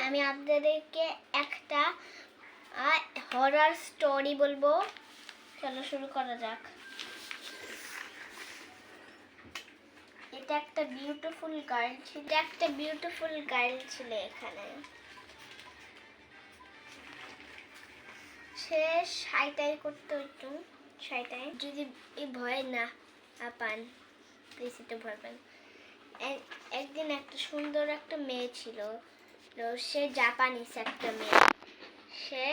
আমি আপনাদেরকে একটা হরর স্টোরি বলবো। চলো শুরু করা যাক। এটা একটা বিউটিফুল গার্ল ছিল এখানে। সে সাইটাই করতে হইতো, সাইটাই। যদি এই ভয় না পান প্লিজ একটু ভয় পান। একদিন একটা সুন্দর একটা মেয়ে ছিল, সে জাপানিজ একটা মেয়ে। সে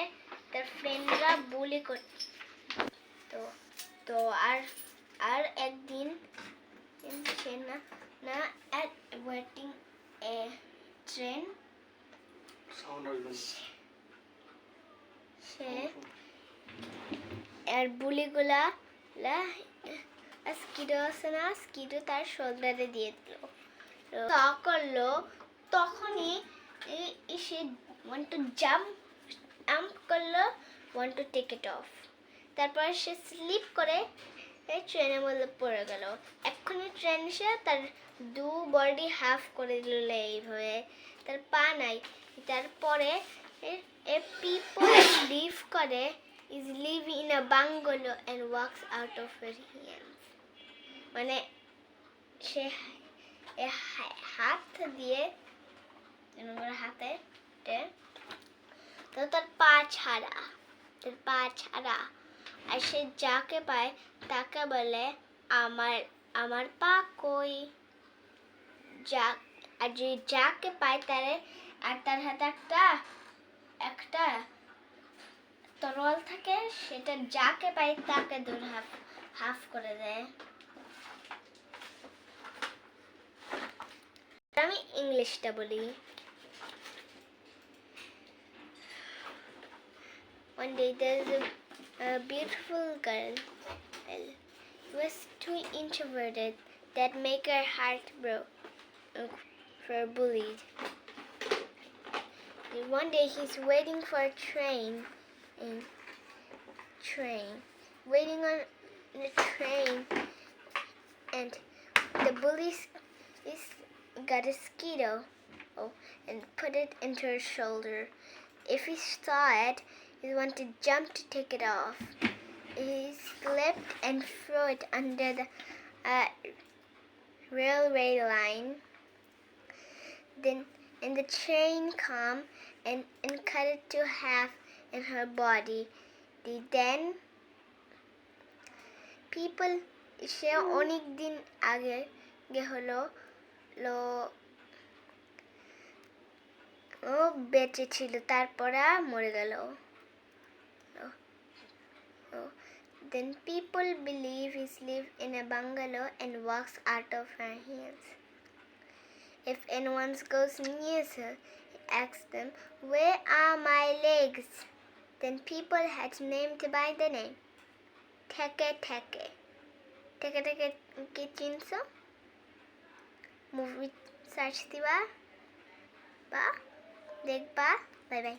তার ফ্রেন্ডরা বুলি করতো। তো আর একদিন সে না at waiting a train, সে আর বুলিগুলা স্কিডো আছে না, স্কিডো তার শোল্ডারে দিয়ে দিল। করলো তখনই সে want to jump করলো, want to take it off। তারপর সে স্লিপ করে ট্রেনের মধ্যে পড়ে গেল। এক্ষুনি ট্রেন এসে তার দু বডি হাফ করে দিল এইভাবে, তার পা নাই। তারপরে people live in a bungalow and walks out of her hands। মানে সে হাত দিয়ে হাতে তো তার পা ছাড়া, আর সে যাকে পায় তাকে বলে আমার পা কই। আর যে যাকে পায় আর তার হাতে একটা তরোয়াল থাকে, সেটা যাকে পায় তাকে ধরে হাফ করে দেয়। আমি ইংলিশটা বলি। One day there's a beautiful girl who was too introverted that make her heart broke for bullied. One day he's waiting for a waiting on the train, and the bullies got a mosquito and put it into her shoulder. If he saw it, he wanted to jump to take it off. He slipped and threw it under the railway line. Then the train came and cut it to half in her body. Then people সে অনেক দিন আগে হলো ও বেঁচে ছিল, তারপর মরে গেল। Then people believe he lives in a bungalow and walks out of her hands. If anyone goes near her, he asks them, "Where are my legs?" Then people had named by the name Teke Teke. Teke Teke কি চিনছো? Movie search দিবা বা দেখবা। Bye bye.